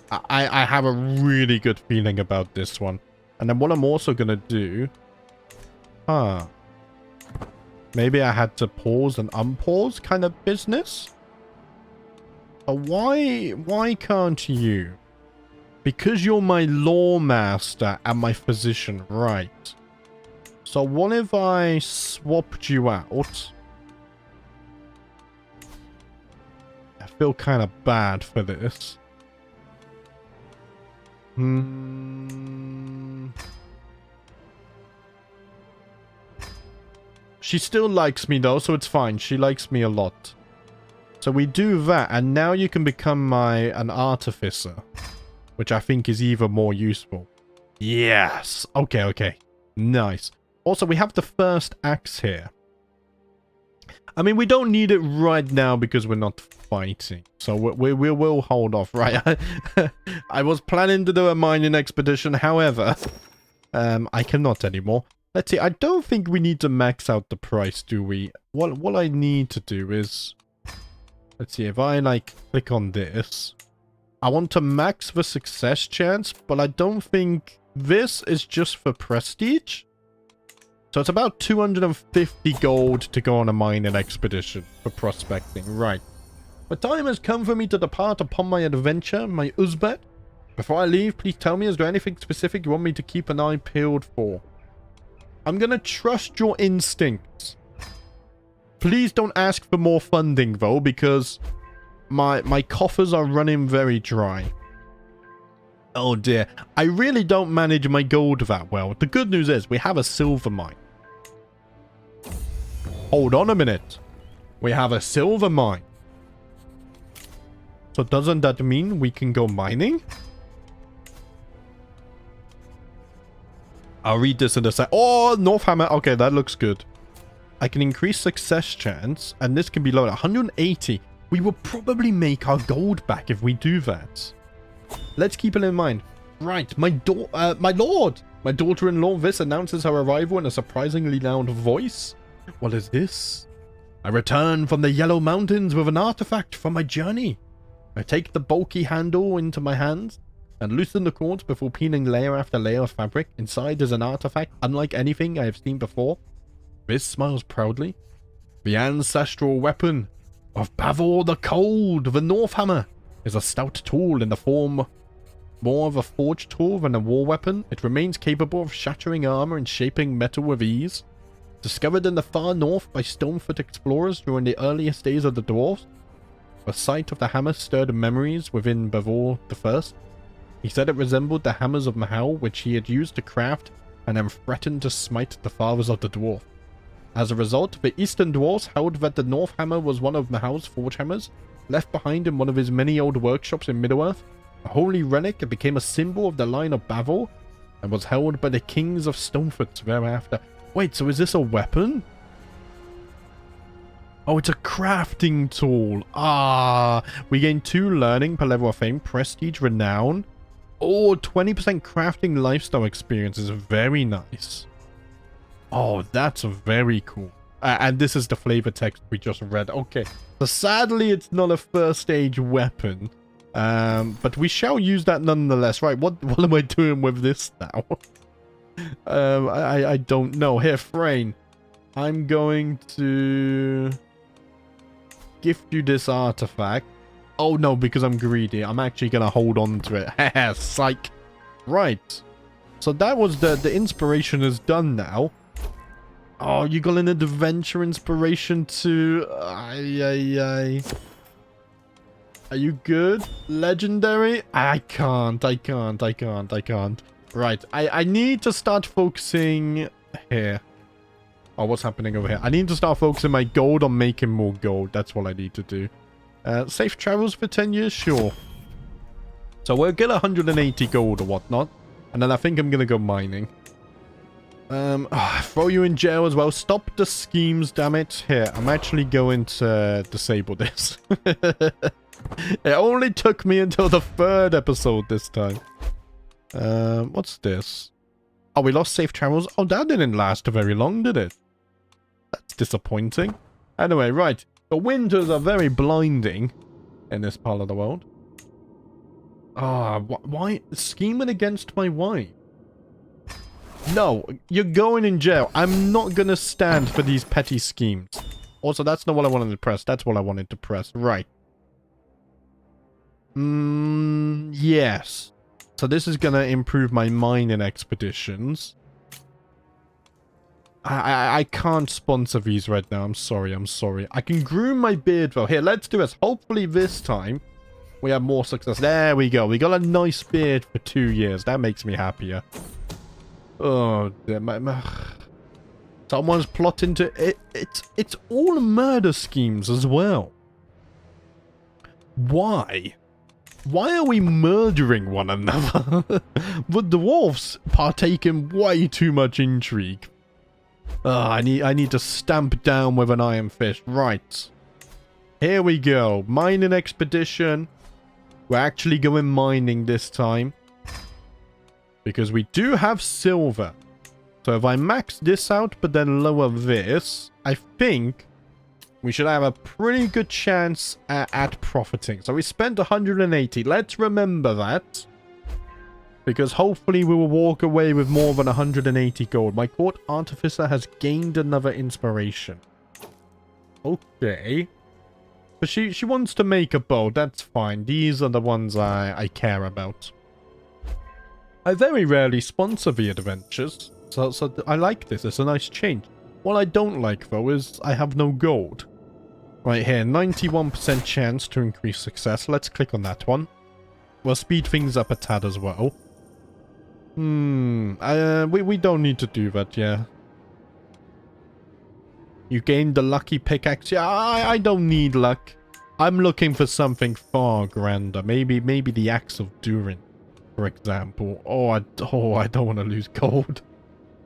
Speaker 1: I have a really good feeling about this one. And then what I'm also going to do... Maybe I had to pause and unpause kind of business? Why can't you? Because you're my lore master and my physician, right? So what if I swapped you out? I feel kind of bad for this. She still likes me though, so it's fine. She likes me a lot. So we do that, and now you can become an artificer. Which I think is even more useful. Yes! Okay, okay. Nice. Also, we have the first axe here. I mean, we don't need it right now because we're not fighting. So we will hold off, right? I was planning to do a mining expedition, however, I cannot anymore. Let's see, I don't think we need to max out the price, do we? What I need to do is... Let's see, if I, like, click on this... I want to max the success chance, but I don't think this is just for prestige. So it's about 250 gold to go on a mining expedition for prospecting. Right. The time has come for me to depart upon my adventure, my Uzbek. Before I leave, please tell me, is there anything specific you want me to keep an eye peeled for? I'm going to trust your instincts. Please don't ask for more funding, though, because... My coffers are running very dry. Oh dear. I really don't manage my gold that well. The good news is we have a silver mine. Hold on a minute. We have a silver mine. So doesn't that mean we can go mining? I'll read this in a sec. Oh, Northhammer. Okay, that looks good. I can increase success chance, and this can be lowered. 180. We will probably make our gold back if we do that. Let's keep it in mind. Right, my lord! My daughter-in-law Vis announces her arrival in a surprisingly loud voice. What is this? I return from the Yellow Mountains with an artifact from my journey. I take the bulky handle into my hands and loosen the cords before peeling layer after layer of fabric. Inside is an artifact unlike anything I have seen before. Vis smiles proudly. The ancestral weapon of Bavor the Cold, the Northhammer, is a stout tool in the form more of a forged tool than a war weapon. It remains capable of shattering armor and shaping metal with ease. Discovered in the far north by Stonefoot explorers during the earliest days of the Dwarves, the sight of the hammer stirred memories within Bavor I. He said it resembled the hammers of Mahal, which he had used to craft and then threatened to smite the fathers of the dwarf. As a result, the Eastern Dwarves held that the North Hammer was one of Mahal's forge hammers, left behind in one of his many old workshops in Middle-earth. A holy relic, it became a symbol of the line of Bavor, and was held by the kings of Stonefoot thereafter. Wait, so is this a weapon? Oh, it's a crafting tool. Ah, we gain 2 learning per level of fame, prestige, renown. Oh, 20% crafting lifestyle experience is very nice. Oh, that's very cool. And this is the flavor text we just read. Okay. So sadly, it's not a first stage weapon. But we shall use that nonetheless. Right, what am I doing with this now? I don't know. Here, Frayne. I'm going to gift you this artifact. Oh, no, because I'm greedy. I'm actually going to hold on to it. Haha, psych. Right. So that was the inspiration is done now. Oh, you got an adventure inspiration too. Are you good? Legendary? I can't. Right. I need to start focusing here. Oh, what's happening over here? I need to start focusing my gold on making more gold. That's what I need to do. Safe travels for 10 years? Sure. So we'll get 180 gold or whatnot. And then I think I'm going to go mining. Throw you in jail as well. Stop the schemes, damn it. Here, I'm actually going to disable this. It only took me until the 3rd episode this time. What's this? Oh, we lost safe travels. Oh, that didn't last very long, did it? That's disappointing. Anyway, right. The winters are very blinding in this part of the world. Ah, why? Scheming against my wife? No, you're going in jail. I'm not gonna stand for these petty schemes. Also, that's not what I wanted to press. That's what I wanted to press. Right. Yes. So this is gonna improve my mining expeditions. I can't sponsor these right now. I'm sorry. I can groom my beard though. Here, let's do this. Hopefully this time we have more success. There we go. We got a nice beard for 2 years. That makes me happier. Oh, someone's plotting to... It's all murder schemes as well. Why? Why are we murdering one another? The dwarves partake in way too much intrigue. I need to stamp down with an iron fist. Right. Here we go. Mining expedition. We're actually going mining this time. Because we do have silver. So if I max this out but then lower this, I think we should have a pretty good chance at profiting. So we spent 180. Let's remember that. Because hopefully we will walk away with more than 180 gold. My court artificer has gained another inspiration. Okay. But she wants to make a bow. That's fine. These are the ones I care about. I very rarely sponsor the adventures. So I like this. It's a nice change. What I don't like, though, is I have no gold. Right here, 91% chance to increase success. Let's click on that one. We'll speed things up a tad as well. We don't need to do that, yeah. You gained the lucky pickaxe. Yeah, I don't need luck. I'm looking for something far grander. Maybe the Axe of Durin, for example. Oh, I don't want to lose gold.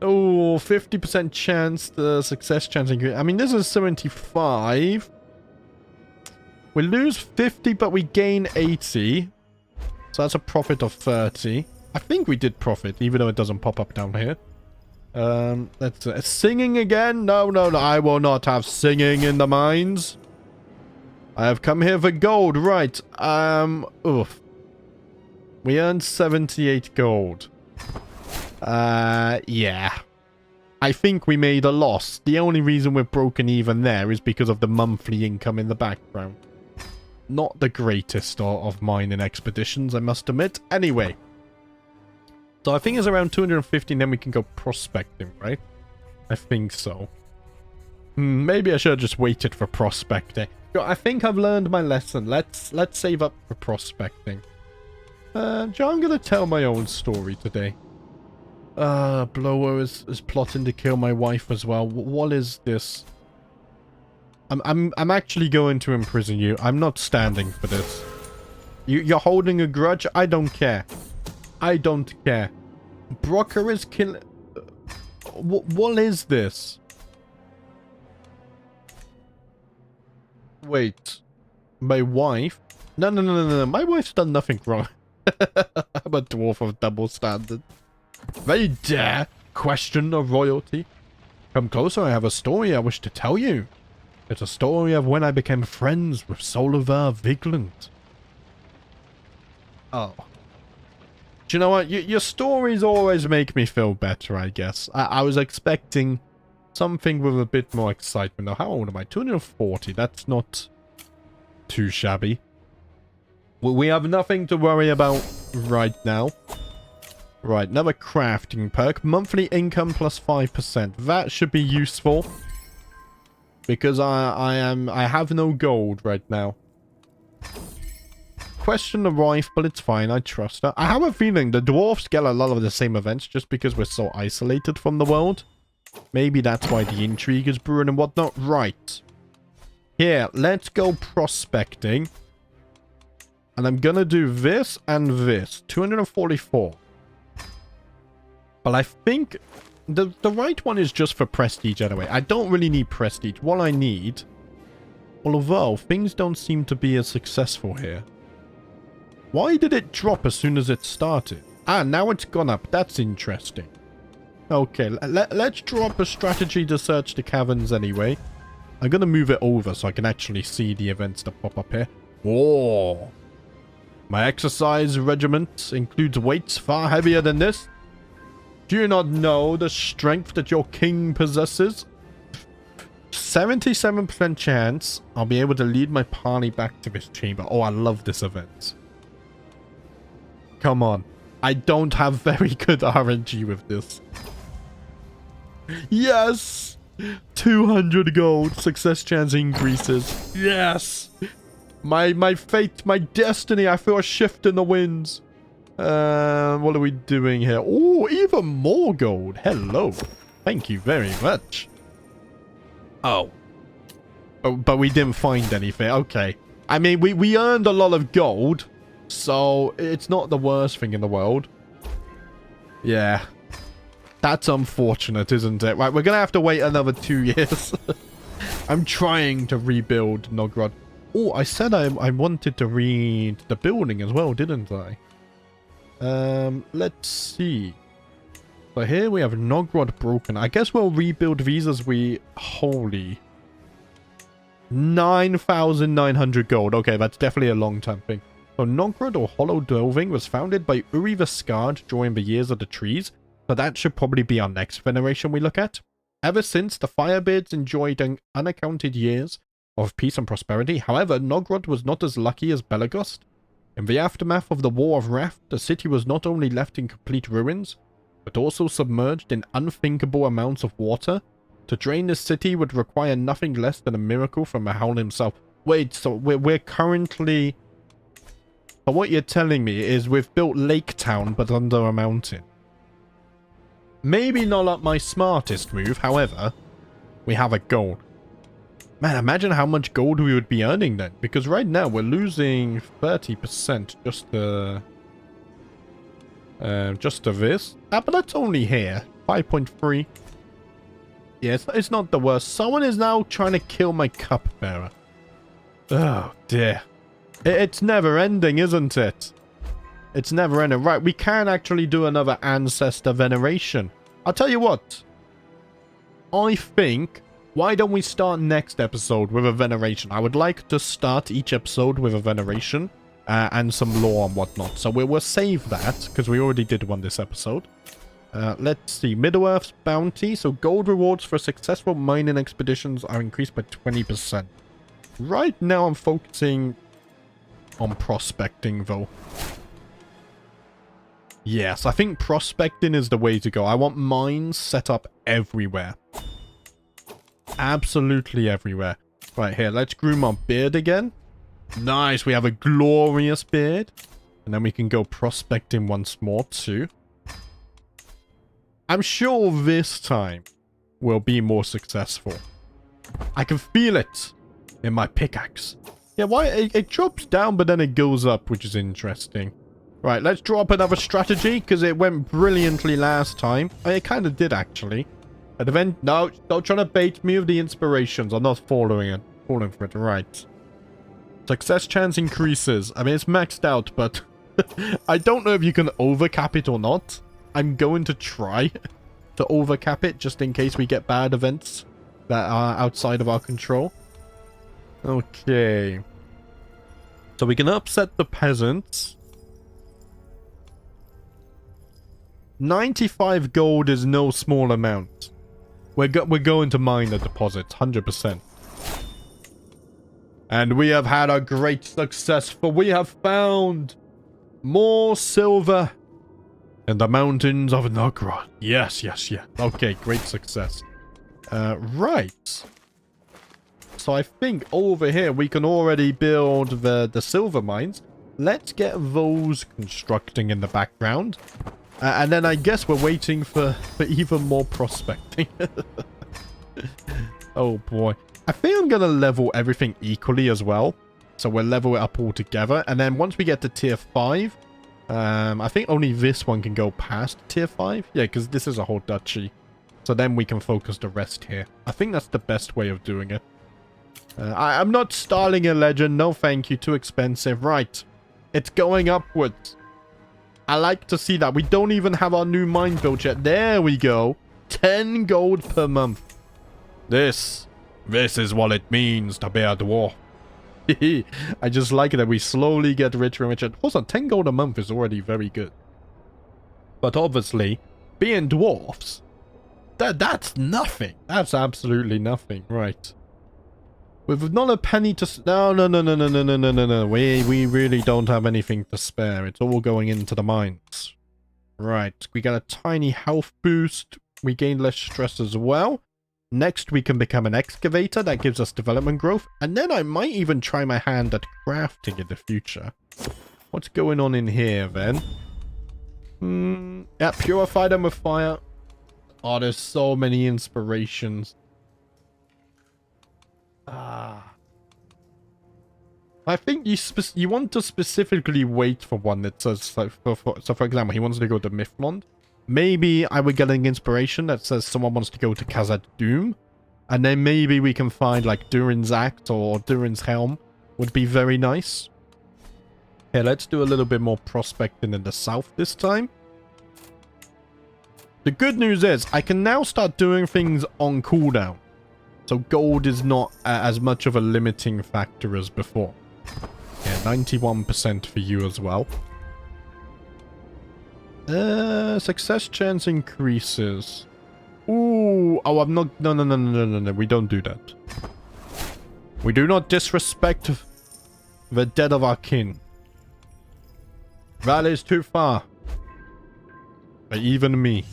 Speaker 1: Oh, 50% chance, the success chance increase. I mean, this is 75. We lose 50, but we gain 80. So that's a profit of 30. I think we did profit, even though it doesn't pop up down here. That's singing again? No. I will not have singing in the mines. I have come here for gold. Right. Oof. We earned 78 gold. Yeah. I think we made a loss. The only reason we're broken even there is because of the monthly income in the background. Not the greatest of mining expeditions, I must admit. Anyway. So I think it's around 250 and then we can go prospecting, right? I think so. Maybe I should have just waited for prospecting. I think I've learned my lesson. Let's save up for prospecting. I'm gonna tell my own story today. Blower is plotting to kill my wife as well. What is this? I'm actually going to imprison you. I'm not standing for this. You're holding a grudge? I don't care. I don't care. Brocker is killing... What is this? Wait. My wife? No. My wife's done nothing wrong. I'm a dwarf of double standard. They dare question the royalty. Come closer, I have a story I wish to tell you. It's a story of when I became friends with Soliver Viglant. Oh. Do you know what? Your stories always make me feel better, I guess. I was expecting something with a bit more excitement. Now, how old am I? 240. That's not too shabby. We have nothing to worry about right now. Right, another crafting perk. Monthly income plus 5%. That should be useful. Because I have no gold right now. question the wife, but it's fine. I trust her. I have a feeling the dwarves get a lot of the same events just because we're so isolated from the world. Maybe that's why the intrigue is brewing and whatnot. Right. Here, let's go prospecting. And I'm gonna do this and this. 244. But I think the right one is just for prestige anyway. I don't really need prestige. What I need... Although, things don't seem to be as successful here. Why did it drop as soon as it started? Ah, now it's gone up. That's interesting. Okay, let's drop a strategy to search the caverns anyway. I'm going to move it over so I can actually see the events that pop up here. Whoa! My exercise regiment includes weights far heavier than this. Do you not know the strength that your king possesses? 77% chance I'll be able to lead my party back to this chamber. Oh, I love this event. Come on. I don't have very good RNG with this. Yes! 200 gold. Success chance increases. Yes! My fate, my destiny. I feel a shift in the winds. What are we doing here? Oh, even more gold. Hello. Thank you very much. Oh. But we didn't find anything. Okay. I mean, we earned a lot of gold. So, it's not the worst thing in the world. Yeah. That's unfortunate, isn't it? Right, we're going to have to wait another 2 years. I'm trying to rebuild Nogrod. Oh, I said I wanted to read the building as well, didn't I? Let's see. So here we have Nogrod broken. I guess we'll rebuild these as we... Holy. 9,900 gold. Okay, that's definitely a long-term thing. So Nogrod, or Hollow Delving, was founded by Uri the Scarred during the Years of the Trees. So that should probably be our next veneration we look at. Ever since, the Firebeards enjoyed unaccounted years of peace and prosperity. However, Nogrod was not as lucky as Belagost. In the aftermath of the War of Wrath, the city was not only left in complete ruins, but also submerged in unthinkable amounts of water. To drain this city would require nothing less than a miracle from Mahal himself. Wait, so we're currently... So what you're telling me is we've built Lake Town, but under a mountain. Maybe not my smartest move, however, we have a goal. Man, imagine how much gold we would be earning then. Because right now we're losing 30% just to this. Ah, but that's only here. 5.3. Yeah, it's not the worst. Someone is now trying to kill my cupbearer. Oh, dear. It's never ending, isn't it? It's never ending. Right, we can actually do another ancestor veneration. I'll tell you what. I think... Why don't we start next episode with a veneration? I would like to start each episode with a veneration and some lore and whatnot. So we'll save that, because we already did one this episode. Let's see. Middle-earth's bounty. So gold rewards for successful mining expeditions are increased by 20%. Right now I'm focusing on prospecting, though. Yes, I think prospecting is the way to go. I want mines set up everywhere. Absolutely everywhere. Right, here, let's groom our beard again. Nice, we have a glorious beard. And then we can go prospecting once more, too. I'm sure this time we'll be more successful. I can feel it in my pickaxe. Yeah, why? It drops down, but then it goes up, which is interesting. Right, let's drop another strategy, because it went brilliantly last time. It kind of did, actually. At event, no, don't try to bait me with the inspirations. I'm not following it. Falling for it, right. Success chance increases. I mean, it's maxed out, but I don't know if you can overcap it or not. I'm going to try to overcap it, just in case we get bad events that are outside of our control. Okay. So we can upset the peasants. 95 gold is no small amount. We're going to mine the deposits, 100%. And we have had a great success, for we have found more silver in the mountains of Nogrod. Yes, yes, yes. Okay, great success. Right. So I think over here we can already build the silver mines. let's get those constructing in the background. And then I guess we're waiting for even more prospecting. Oh boy. I think I'm going to level everything equally as well. So we'll level it up all together. And then once we get to tier 5, I think only this one can go past tier 5. Yeah, because this is a whole duchy. So then we can focus the rest here. I think that's the best way of doing it. I'm not stalling a legend. No, thank you. Too expensive. Right. It's going upwards. I like to see that. We don't even have our new mine built yet. There we go. 10 gold per month. This is what it means to be a dwarf. I just like it that we slowly get richer and richer. Also, 10 gold a month is already very good. But obviously, being dwarfs, that's nothing. That's absolutely nothing. Right. With not a penny to... No. We really don't have anything to spare. It's all going into the mines. Right. We got a tiny health boost. We gain less stress as well. Next, we can become an excavator. That gives us development growth. And then I might even try my hand at crafting in the future. What's going on in here, then? Yeah, purify them with fire. Oh, there's so many inspirations. I think you want to specifically wait for one that says... So for example, he wants to go to Mythlond. Maybe I would get an inspiration that says someone wants to go to Khazad Doom. And then maybe we can find like Durin's Axe or Durin's Helm. Would be very nice. Here, let's do a little bit more prospecting in the south this time. The good news is I can now start doing things on cooldown. So gold is not as much of a limiting factor as before. Yeah, 91% for you as well. Success chance increases. Ooh. Oh, I'm not... No. We don't do that. We do not disrespect the dead of our kin. That is too far. For even me.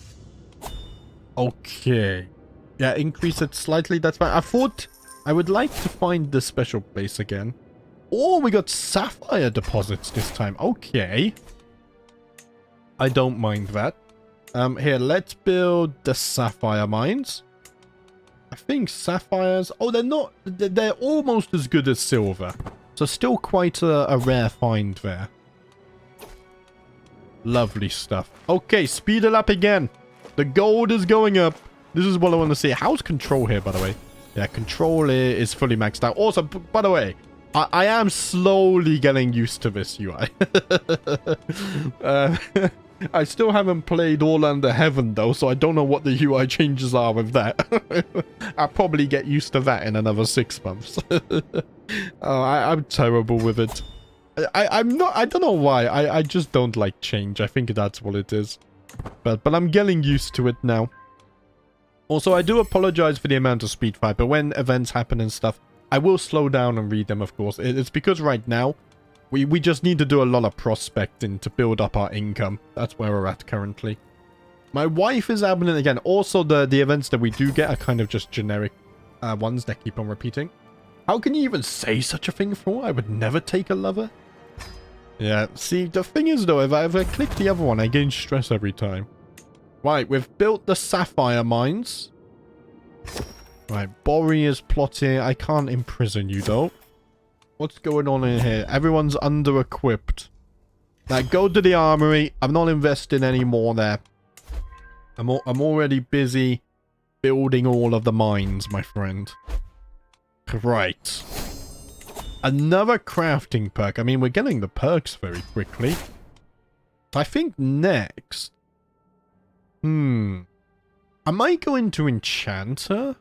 Speaker 1: Okay. Yeah, increase it slightly. That's fine. I thought I would like to find this special place again. Oh, we got sapphire deposits this time. Okay. I don't mind that. Here, let's build the sapphire mines. I think sapphires... Oh, they're not... They're almost as good as silver. So still quite a rare find there. Lovely stuff. Okay, speed it up again. The gold is going up. This is what I want to see. How's control here, by the way? Yeah, control here is fully maxed out. Also, by the way, I am slowly getting used to this UI. I still haven't played All Under Heaven, though, so I don't know what the UI changes are with that. I'll probably get used to that in another 6 months. I'm terrible with it. I don't know why. I just don't like change. I think that's what it is. But I'm getting used to it now. Also, I do apologize for the amount of speed fight, but when events happen and stuff, I will slow down and read them, of course. It's because right now, we just need to do a lot of prospecting to build up our income. That's where we're at currently. My wife is absent again. Also, the events that we do get are kind of just generic ones that keep on repeating. How can you even say such a thing for? I would never take a lover. Yeah, see, the thing is, though, if I click the other one, I gain stress every time. Right, we've built the sapphire mines. Right, Bori is plotting. I can't imprison you, though. What's going on in here? Everyone's under-equipped. Now, go to the armory. I'm not investing any more there. I'm already busy building all of the mines, my friend. Right. Another crafting perk. I mean, we're getting the perks very quickly. I think next... I might go into Enchanter.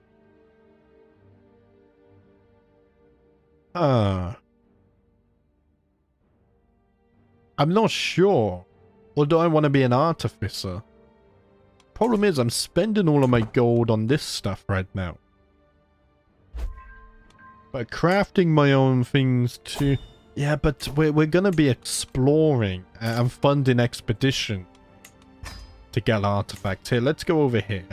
Speaker 1: I'm not sure. Or do I want to be an artificer? Problem is, I'm spending all of my gold on this stuff right now. But crafting my own things too... Yeah, but we're gonna be exploring and funding expedition to get artifacts. Here, let's go over here.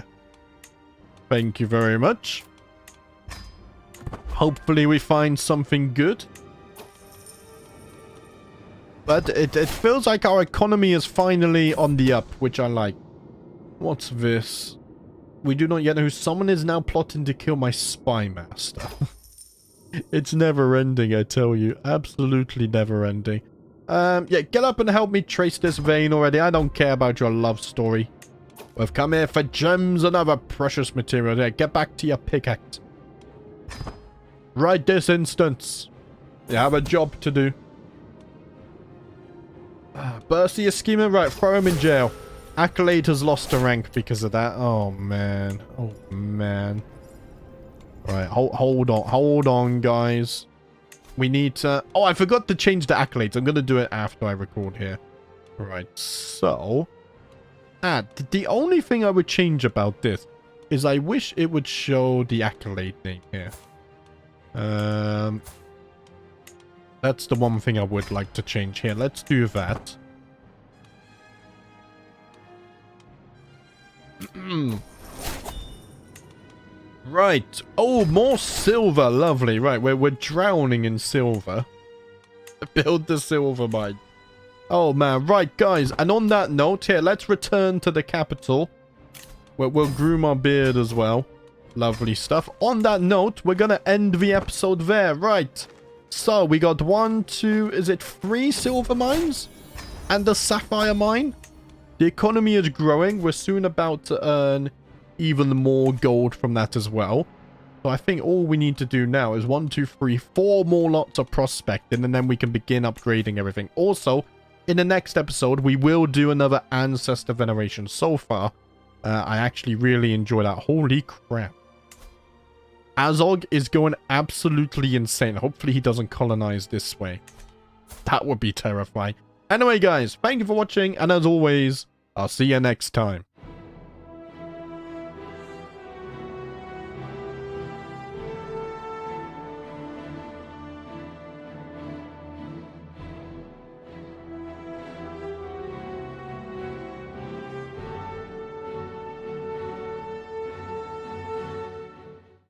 Speaker 1: Thank you very much. Hopefully we find something good. But it feels like our economy is finally on the up, which I like. What's this? We do not yet know who someone is now plotting to kill my spy master. It's never ending, I tell you. Absolutely never ending. Yeah, get up and help me trace this vein already. I don't care about your love story. We've come here for gems and other precious material. Yeah, get back to your pickaxe. Right this instance. You have a job to do. Bursty is scheming. Right, throw him in jail. Accolade has lost a rank because of that. Oh, man. Oh, man. Right, hold on, guys. We need to... Oh, I forgot to change the accolades. I'm going to do it after I record here. Right, so... the only thing I would change about this is I wish it would show the accolade name here. That's the one thing I would like to change here. Let's do that. Right. Oh, more silver. Lovely. Right, we're drowning in silver. Build the silver mine. Oh, man. Right, guys. And on that note, here, let's return to the capital. We'll groom our beard as well. Lovely stuff. On that note, we're going to end the episode there. Right. So, we got 1, 2, is it 3 silver mines? And a sapphire mine? The economy is growing. We're soon about to earn even more gold from that as well. So I think all we need to do now is 1, 2, 3, 4 more lots of prospecting, and then we can begin upgrading everything. Also, in the next episode, we will do another ancestor veneration. So far, I actually really enjoy that. Holy crap. Azog is going absolutely insane. Hopefully he doesn't colonize this way. That would be terrifying. Anyway, guys, thank you for watching, and as always, I'll see you next time.